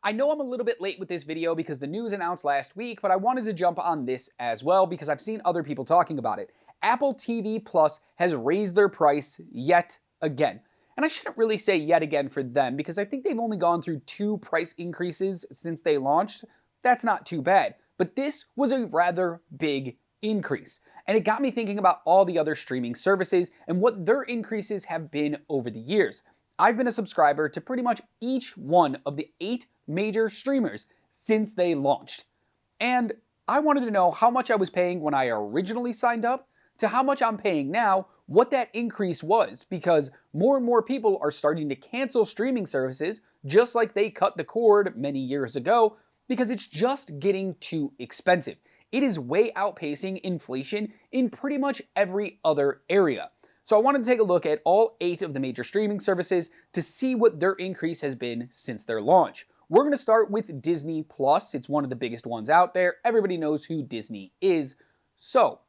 I know I'm a little bit late with this video because the news announced last week, but I wanted to jump on this as well because I've seen other people talking about it. Apple TV Plus has raised their price yet again. And I shouldn't really say yet again for them because I think they've only gone through 2 price increases since they launched. That's not too bad. But this was a rather big increase. And it got me thinking about all the other streaming services and what their increases have been over the years. I've been a subscriber to pretty much each one of the 8 major streamers since they launched. And I wanted to know how much I was paying when I originally signed up to how much I'm paying now, what that increase was, because more and more people are starting to cancel streaming services just like they cut the cord many years ago because it's just getting too expensive. It is way outpacing inflation in pretty much every other area. So I wanted to take a look at all 8 of the major streaming services to see what their increase has been since their launch. We're going to start with Disney Plus. It's one of the biggest ones out there. Everybody knows who Disney is. So,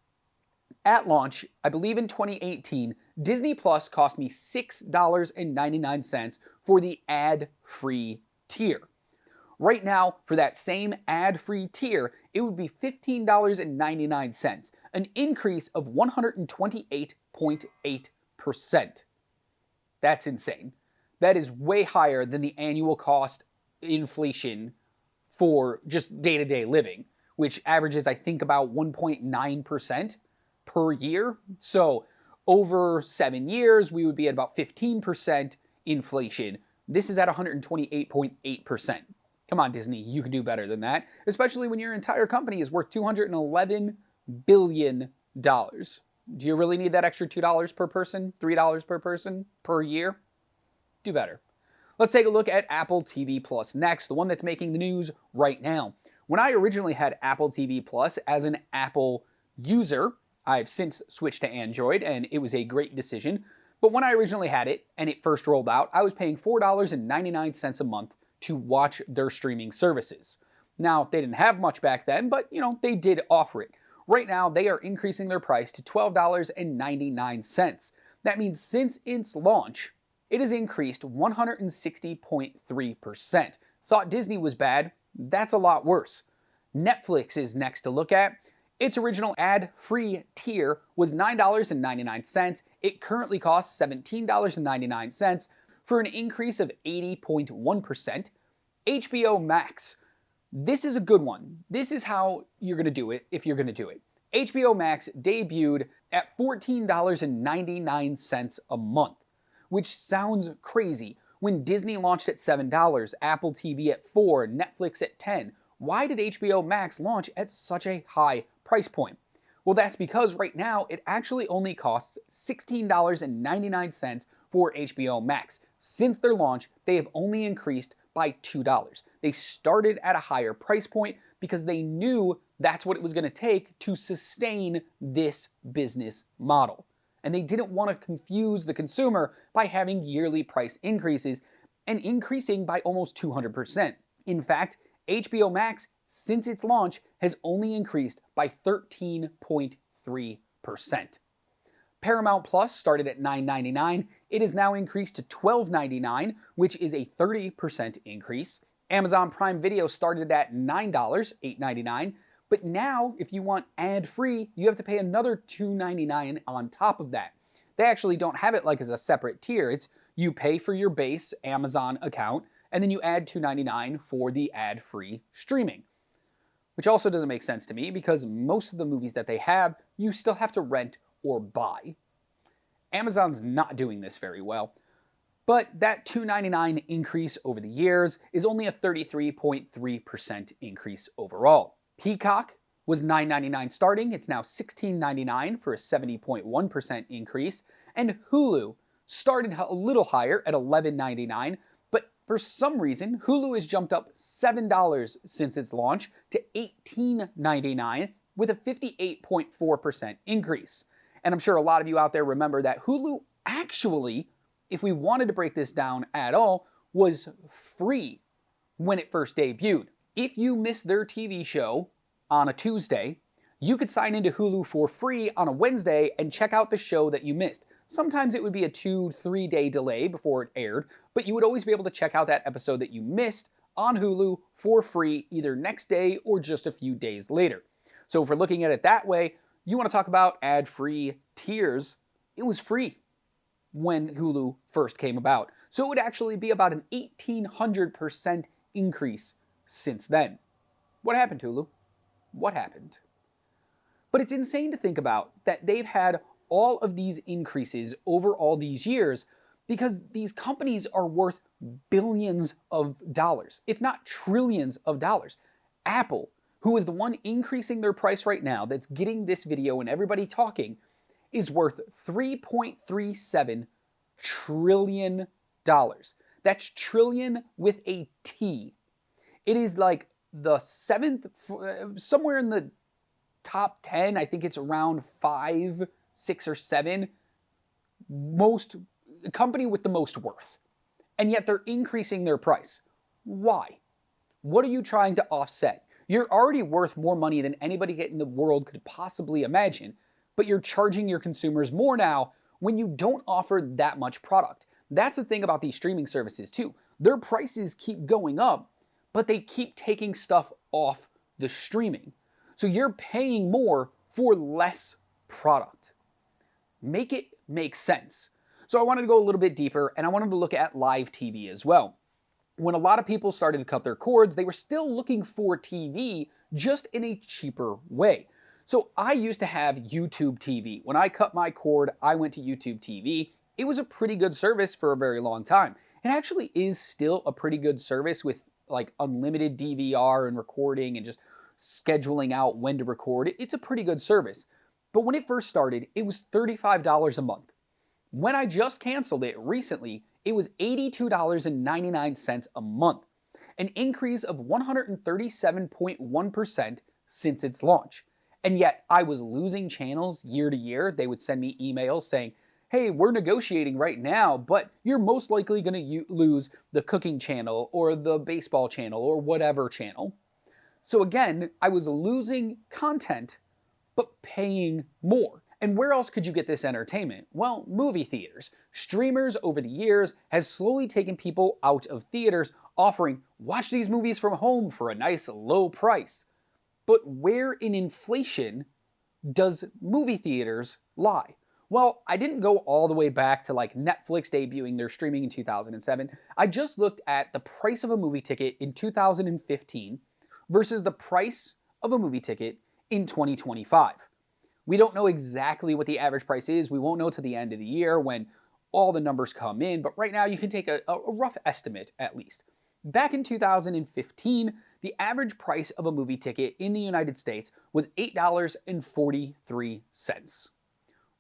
at launch, I believe in 2018, Disney Plus cost me $6.99 for the ad-free tier. Right now, for that same ad-free tier, it would be $15.99, an increase of 128.8%. That's insane. That is way higher than the annual cost inflation for just day-to-day living, which averages, I think, about 1.9% per year. So over 7 years, we would be at about 15% inflation. This is at 128.8%. Come on, Disney, you can do better than that, especially when your entire company is worth $211 billion. Do you really need that extra $2 per person, $3 per person per year? Do better. Let's take a look at Apple TV Plus next, the one that's making the news right now. When I originally had Apple TV Plus as an Apple user, I've since switched to Android, and it was a great decision. But when I originally had it, and it first rolled out, I was paying $4.99 a month to watch their streaming services. Now, they didn't have much back then, but, they did offer it. Right now, they are increasing their price to $12.99. That means since its launch, it has increased 160.3%. Thought Disney was bad? That's a lot worse. Netflix is next to look at. Its original ad-free tier was $9.99. It currently costs $17.99 for an increase of 80.1%. HBO Max. This is a good one. This is how you're going to do it if you're going to do it. HBO Max debuted at $14.99 a month, which sounds crazy. When Disney launched at $7, Apple TV at $4, Netflix at $10, why did HBO Max launch at such a high price point? Well, that's because right now it actually only costs $16.99 for HBO Max. Since their launch, they have only increased by $2. They started at a higher price point because they knew that's what it was going to take to sustain this business model. And they didn't want to confuse the consumer by having yearly price increases and increasing by almost 200%. In fact, HBO Max, since its launch, has only increased by 13.3%. Paramount Plus started at $9.99. It is now increased to $12.99, which is a 30% increase. Amazon Prime Video started at $9, $8.99. But now, if you want ad-free, you have to pay another $2.99 on top of that. They actually don't have it like as a separate tier. It's you pay for your base Amazon account, and then you add $2.99 for the ad-free streaming. Which also doesn't make sense to me because most of the movies that they have, you still have to rent or buy. Amazon's not doing this very well. But that $2.99 increase over the years is only a 33.3% increase overall. Peacock was $9.99 starting. It's now $16.99 for a 70.1% increase. And Hulu started a little higher at $11.99, but for some reason, Hulu has jumped up $7 since its launch to $18.99 with a 58.4% increase. And I'm sure a lot of you out there remember that Hulu actually, if we wanted to break this down at all, was free when it first debuted. If you missed their TV show on a Tuesday, you could sign into Hulu for free on a Wednesday and check out the show that you missed. Sometimes it would be a 2-3 day delay before it aired, but you would always be able to check out that episode that you missed on Hulu for free either next day or just a few days later. So if we're looking at it that way, you want to talk about ad-free tiers, it was free when Hulu first came about. So it would actually be about an 1,800% increase since then. What happened, Hulu? What happened? But it's insane to think about that they've had all of these increases over all these years because these companies are worth billions of dollars, if not trillions of dollars. Apple, who is the one increasing their price right now, that's getting this video and everybody talking, is worth $3.37 trillion. That's trillion with a T. It is like the seventh, somewhere in the top 10, I think it's around 5, 6, or 7, most company with the most worth. And yet they're increasing their price. Why? What are you trying to offset? You're already worth more money than anybody in the world could possibly imagine, but you're charging your consumers more now when you don't offer that much product. That's the thing about these streaming services too. Their prices keep going up, but they keep taking stuff off the streaming. So you're paying more for less product. Make it make sense. So I wanted to go a little bit deeper, and I wanted to look at live TV as well. When a lot of people started to cut their cords, they were still looking for TV, just in a cheaper way. So I used to have YouTube TV. When I cut my cord, I went to YouTube TV. It was a pretty good service for a very long time. It actually is still a pretty good service with like unlimited DVR and recording and just scheduling out when to record. It's a pretty good service. But when it first started, it was $35 a month. When I just canceled it recently, it was $82.99 a month, an increase of 137.1% since its launch. And yet I was losing channels year to year. They would send me emails saying, hey, we're negotiating right now, but you're most likely going to lose the cooking channel or the baseball channel or whatever channel. So again, I was losing content, but paying more. And where else could you get this entertainment? Well, movie theaters. Streamers over the years have slowly taken people out of theaters, offering, watch these movies from home for a nice low price. But where in inflation does movie theaters lie? Well, I didn't go all the way back to like Netflix debuting their streaming in 2007. I just looked at the price of a movie ticket in 2015 versus the price of a movie ticket in 2025. We don't know exactly what the average price is. We won't know till the end of the year when all the numbers come in, but right now you can take a rough estimate at least. Back in 2015, the average price of a movie ticket in the United States was $8.43.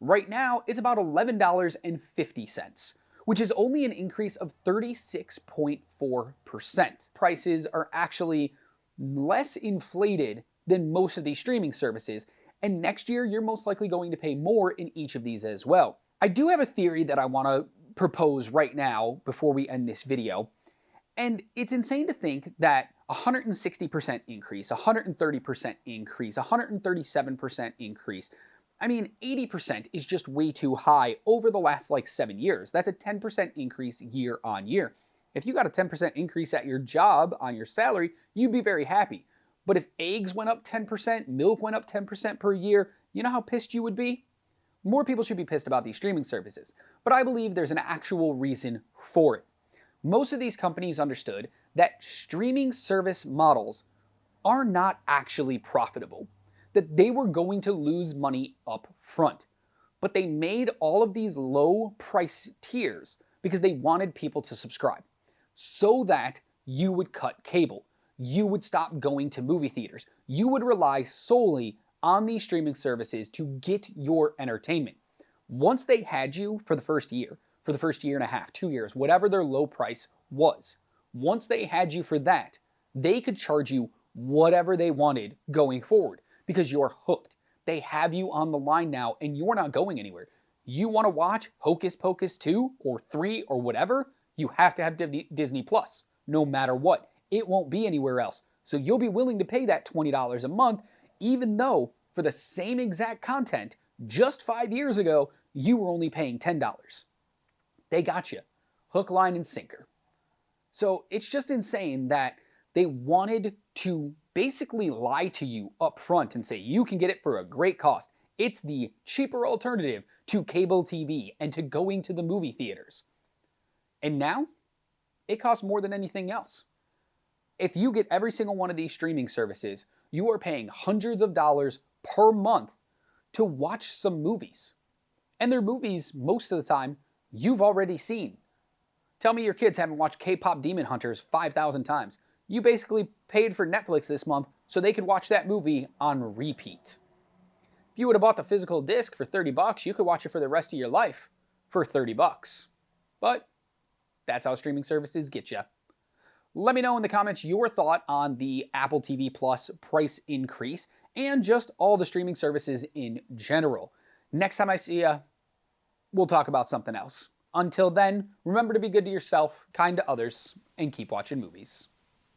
Right now, it's about $11.50, which is only an increase of 36.4%. Prices are actually less inflated than most of these streaming services, and next year you're most likely going to pay more in each of these as well. I do have a theory that I want to propose right now before we end this video, and it's insane to think that 160% increase, 130% increase, 137% increase, I mean 80% is just way too high over the last like 7 years. That's a 10% increase year on year. If you got a 10% increase at your job on your salary, you'd be very happy. But if eggs went up 10%, milk went up 10% per year, you know how pissed you would be? More people should be pissed about these streaming services, but I believe there's an actual reason for it. Most of these companies understood that streaming service models are not actually profitable, that they were going to lose money up front. But they made all of these low price tiers because they wanted people to subscribe so that you would cut cable. You would stop going to movie theaters. You would rely solely on these streaming services to get your entertainment. Once they had you for the first year and a half, 2 years, whatever their low price was, once they had you for that, they could charge you whatever they wanted going forward because you're hooked. They have you on the line now and you're not going anywhere. You want to watch Hocus Pocus 2 or 3 or whatever, you have to have Disney Plus, no matter what. It won't be anywhere else. So you'll be willing to pay that $20 a month, even though for the same exact content, just 5 years ago, you were only paying $10. They got you. Hook, line, and sinker. So it's just insane that They wanted to basically lie to you up front and say you can get it for a great cost. It's the cheaper alternative to cable TV and to going to the movie theaters. And now, it costs more than anything else. If you get every single one of these streaming services, you are paying hundreds of dollars per month to watch some movies. And they're movies, most of the time, you've already seen. Tell me your kids haven't watched K-pop Demon Hunters 5,000 times. You basically paid for Netflix this month so they could watch that movie on repeat. If you would have bought the physical disc for 30 bucks, you could watch it for the rest of your life for 30 bucks. But that's how streaming services get you. Let me know in the comments your thought on the Apple TV Plus price increase and just all the streaming services in general. Next time I see you, we'll talk about something else. Until then, remember to be good to yourself, kind to others, and keep watching movies.